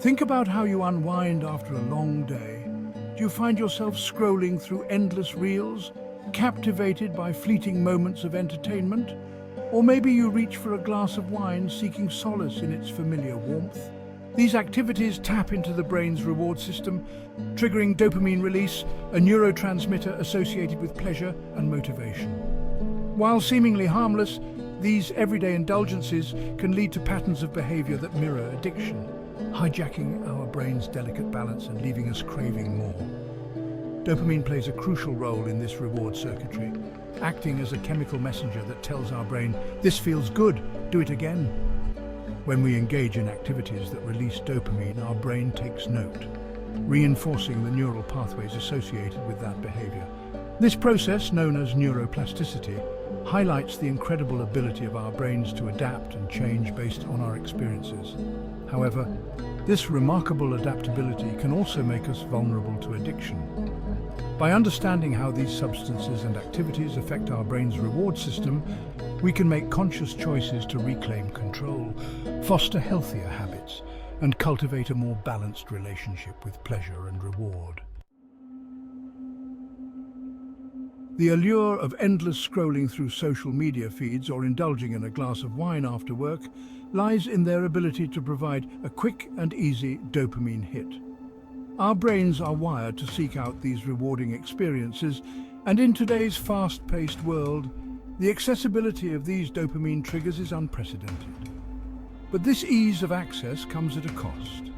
Think about how you unwind after a long day. Do you find yourself scrolling through endless reels, captivated by fleeting moments of entertainment? Or maybe you reach for a glass of wine seeking solace in its familiar warmth. These activities tap into the brain's reward system, triggering dopamine release, a neurotransmitter associated with pleasure and motivation. While seemingly harmless, these everyday indulgences can lead to patterns of behavior that mirror addiction, hijacking our brain's delicate balance and leaving us craving more. Dopamine plays a crucial role in this reward circuitry, acting as a chemical messenger that tells our brain, "This feels good, do it again." When we engage in activities that release dopamine, our brain takes note, reinforcing the neural pathways associated with that behavior. This process, known as neuroplasticity, highlights the incredible ability of our brains to adapt and change based on our experiences. However, this remarkable adaptability can also make us vulnerable to addiction. By understanding how these substances and activities affect our brain's reward system, we can make conscious choices to reclaim control, foster healthier habits, and cultivate a more balanced relationship with pleasure and reward. The allure of endless scrolling through social media feeds or indulging in a glass of wine after work lies in their ability to provide a quick and easy dopamine hit. Our brains are wired to seek out these rewarding experiences, and in today's fast-paced world, the accessibility of these dopamine triggers is unprecedented. But this ease of access comes at a cost.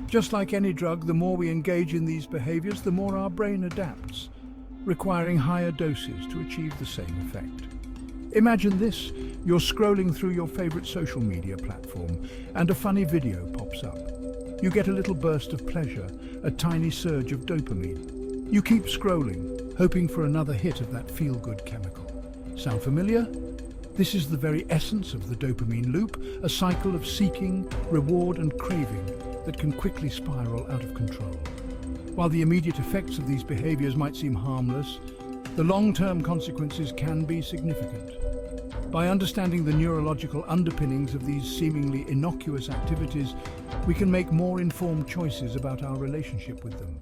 Just like any drug, the more we engage in these behaviors, the more our brain adapts, requiring higher doses to achieve the same effect. Imagine this: you're scrolling through your favorite social media platform and a funny video pops up. You get a little burst of pleasure, a tiny surge of dopamine. You keep scrolling, hoping for another hit of that feel-good chemical. Sound familiar? This is the very essence of the dopamine loop, a cycle of seeking, reward and craving that can quickly spiral out of control. While the immediate effects of these behaviors might seem harmless, the long-term consequences can be significant. By understanding the neurological underpinnings of these seemingly innocuous activities, we can make more informed choices about our relationship with them.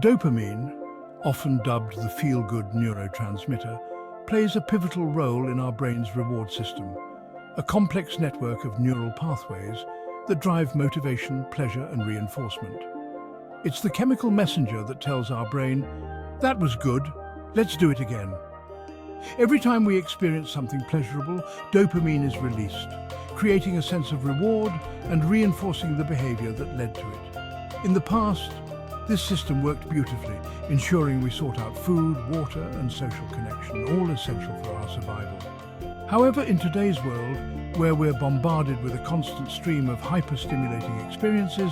Dopamine, often dubbed the feel-good neurotransmitter, plays a pivotal role in our brain's reward system, a complex network of neural pathways that drive motivation, pleasure, and reinforcement. It's the chemical messenger that tells our brain, "That was good, let's do it again." Every time we experience something pleasurable, dopamine is released, creating a sense of reward and reinforcing the behavior that led to it. In the past, this system worked beautifully, ensuring we sought out food, water, and social connection, all essential for our survival. However, in today's world, where we're bombarded with a constant stream of hyper-stimulating experiences,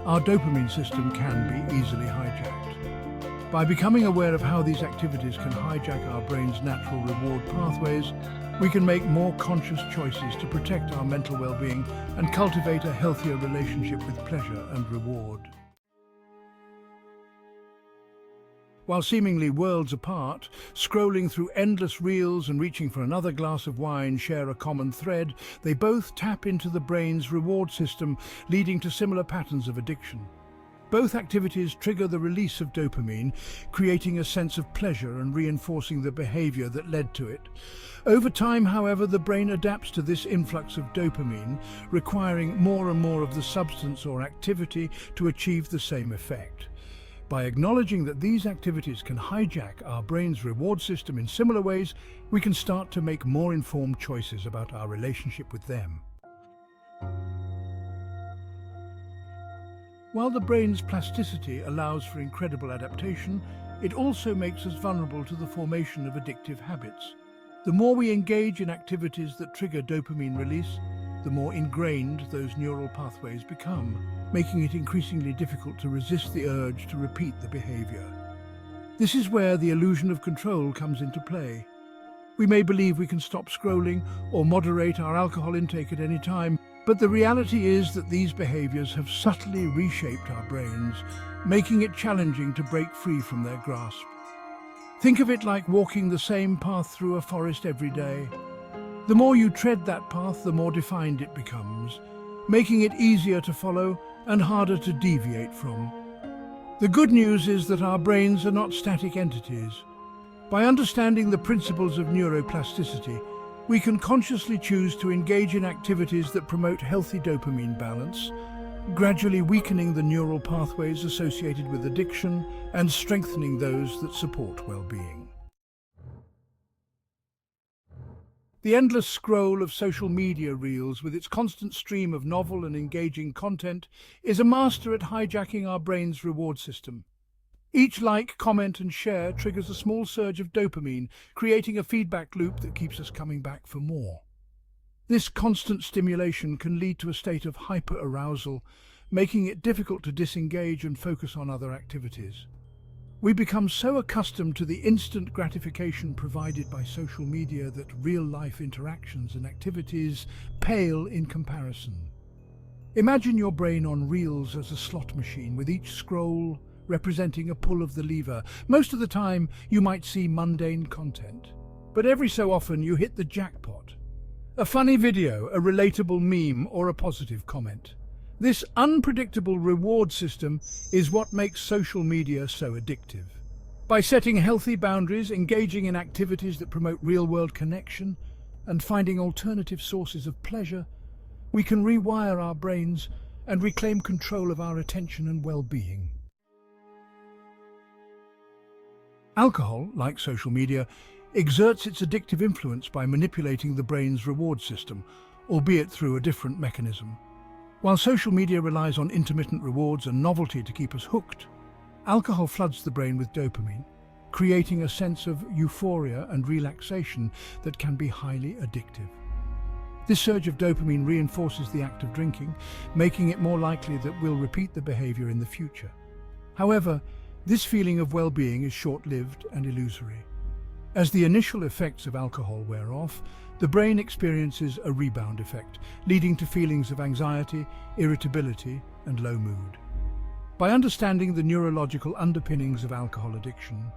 our dopamine system can be easily hijacked. By becoming aware of how these activities can hijack our brain's natural reward pathways, we can make more conscious choices to protect our mental well-being and cultivate a healthier relationship with pleasure and reward. While seemingly worlds apart, scrolling through endless reels and reaching for another glass of wine share a common thread. They both tap into the brain's reward system, leading to similar patterns of addiction. Both activities trigger the release of dopamine, creating a sense of pleasure and reinforcing the behavior that led to it. Over time, however, the brain adapts to this influx of dopamine, requiring more and more of the substance or activity to achieve the same effect. By acknowledging that these activities can hijack our brain's reward system in similar ways, we can start to make more informed choices about our relationship with them. While the brain's plasticity allows for incredible adaptation, it also makes us vulnerable to the formation of addictive habits. The more we engage in activities that trigger dopamine release, the more ingrained those neural pathways become, making it increasingly difficult to resist the urge to repeat the behavior. This is where the illusion of control comes into play. We may believe we can stop scrolling or moderate our alcohol intake at any time, but the reality is that these behaviors have subtly reshaped our brains, making it challenging to break free from their grasp. Think of it like walking the same path through a forest every day. The more you tread that path, the more defined it becomes, making it easier to follow and harder to deviate from. The good news is that our brains are not static entities. By understanding the principles of neuroplasticity, we can consciously choose to engage in activities that promote healthy dopamine balance, gradually weakening the neural pathways associated with addiction and strengthening those that support well-being. The endless scroll of social media reels, with its constant stream of novel and engaging content, is a master at hijacking our brain's reward system. Each like, comment and share triggers a small surge of dopamine, creating a feedback loop that keeps us coming back for more. This constant stimulation can lead to a state of hyper-arousal, making it difficult to disengage and focus on other activities. We become so accustomed to the instant gratification provided by social media that real-life interactions and activities pale in comparison. Imagine your brain on reels as a slot machine, with each scroll representing a pull of the lever. Most of the time, you might see mundane content, but every so often you hit the jackpot. A funny video, a relatable meme, or a positive comment. This unpredictable reward system is what makes social media so addictive. By setting healthy boundaries, engaging in activities that promote real-world connection, and finding alternative sources of pleasure, we can rewire our brains and reclaim control of our attention and well-being. Alcohol, like social media, exerts its addictive influence by manipulating the brain's reward system, albeit through a different mechanism. While social media relies on intermittent rewards and novelty to keep us hooked, alcohol floods the brain with dopamine, creating a sense of euphoria and relaxation that can be highly addictive. This surge of dopamine reinforces the act of drinking, making it more likely that we'll repeat the behavior in the future. However, this feeling of well-being is short-lived and illusory. As the initial effects of alcohol wear off, the brain experiences a rebound effect, leading to feelings of anxiety, irritability, and low mood. By understanding the neurological underpinnings of alcohol addiction,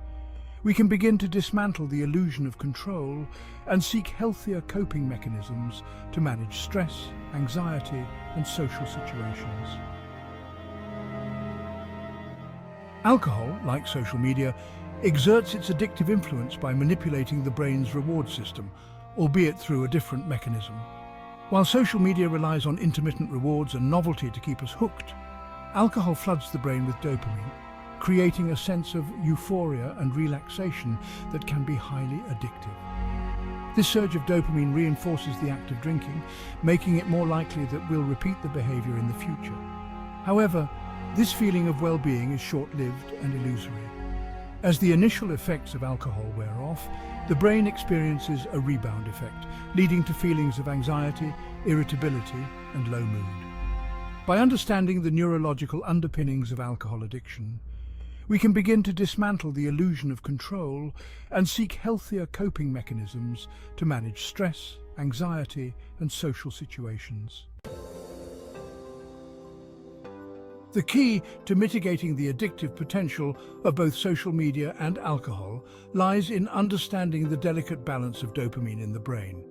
we can begin to dismantle the illusion of control and seek healthier coping mechanisms to manage stress, anxiety, and social situations. Alcohol, like social media, exerts its addictive influence by manipulating the brain's reward system, albeit through a different mechanism. While social media relies on intermittent rewards and novelty to keep us hooked, alcohol floods the brain with dopamine, creating a sense of euphoria and relaxation that can be highly addictive. This surge of dopamine reinforces the act of drinking, making it more likely that we'll repeat the behavior in the future. However, this feeling of well-being is short-lived and illusory. As the initial effects of alcohol wear off, the brain experiences a rebound effect, leading to feelings of anxiety, irritability, and low mood. By understanding the neurological underpinnings of alcohol addiction, we can begin to dismantle the illusion of control and seek healthier coping mechanisms to manage stress, anxiety, and social situations. The key to mitigating the addictive potential of both social media and alcohol lies in understanding the delicate balance of dopamine in the brain.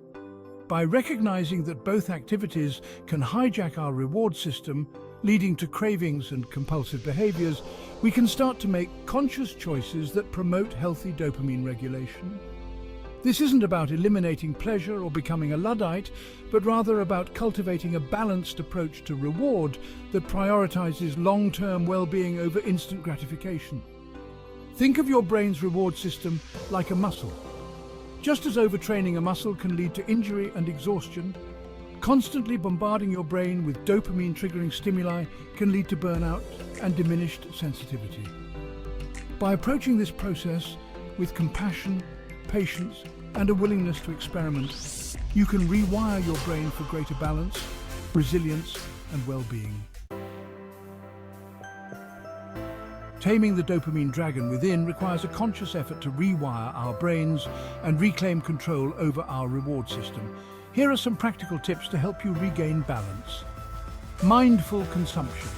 By recognizing that both activities can hijack our reward system, leading to cravings and compulsive behaviors, we can start to make conscious choices that promote healthy dopamine regulation. This isn't about eliminating pleasure or becoming a Luddite, but rather about cultivating a balanced approach to reward that prioritizes long-term well-being over instant gratification. Think of your brain's reward system like a muscle. Just as overtraining a muscle can lead to injury and exhaustion, constantly bombarding your brain with dopamine-triggering stimuli can lead to burnout and diminished sensitivity. By approaching this process with compassion, patience, and a willingness to experiment, you can rewire your brain for greater balance, resilience, and well-being. Taming the dopamine dragon within requires a conscious effort to rewire our brains and reclaim control over our reward system. Here are some practical tips to help you regain balance. Mindful consumption.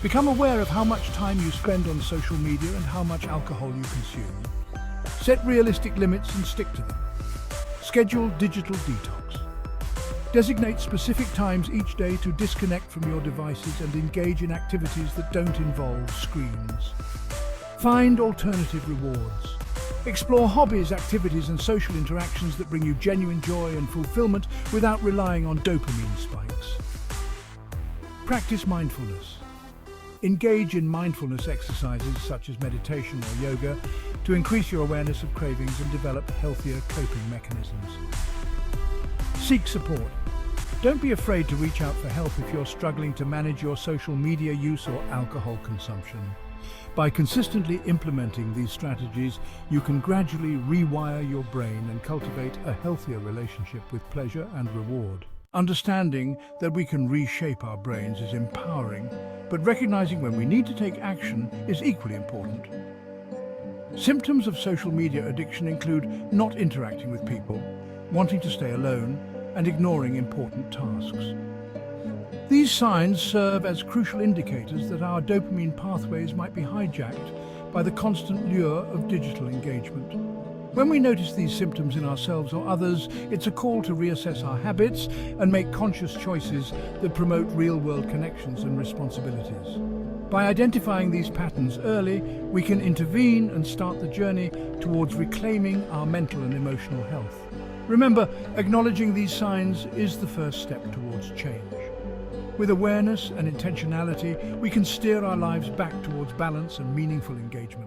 Become aware of how much time you spend on social media and how much alcohol you consume. Set realistic limits and stick to them. Schedule digital detox. Designate specific times each day to disconnect from your devices and engage in activities that don't involve screens. Find alternative rewards. Explore hobbies, activities, and social interactions that bring you genuine joy and fulfillment without relying on dopamine spikes. Practice mindfulness. Engage in mindfulness exercises such as meditation or yoga to increase your awareness of cravings and develop healthier coping mechanisms. Seek support. Don't be afraid to reach out for help if you're struggling to manage your social media use or alcohol consumption. By consistently implementing these strategies, you can gradually rewire your brain and cultivate a healthier relationship with pleasure and reward. Understanding that we can reshape our brains is empowering, but recognizing when we need to take action is equally important. Symptoms of social media addiction include not interacting with people, wanting to stay alone, and ignoring important tasks. These signs serve as crucial indicators that our dopamine pathways might be hijacked by the constant lure of digital engagement. When we notice these symptoms in ourselves or others, it's a call to reassess our habits and make conscious choices that promote real-world connections and responsibilities. By identifying these patterns early, we can intervene and start the journey towards reclaiming our mental and emotional health. Remember, acknowledging these signs is the first step towards change. With awareness and intentionality, we can steer our lives back towards balance and meaningful engagement.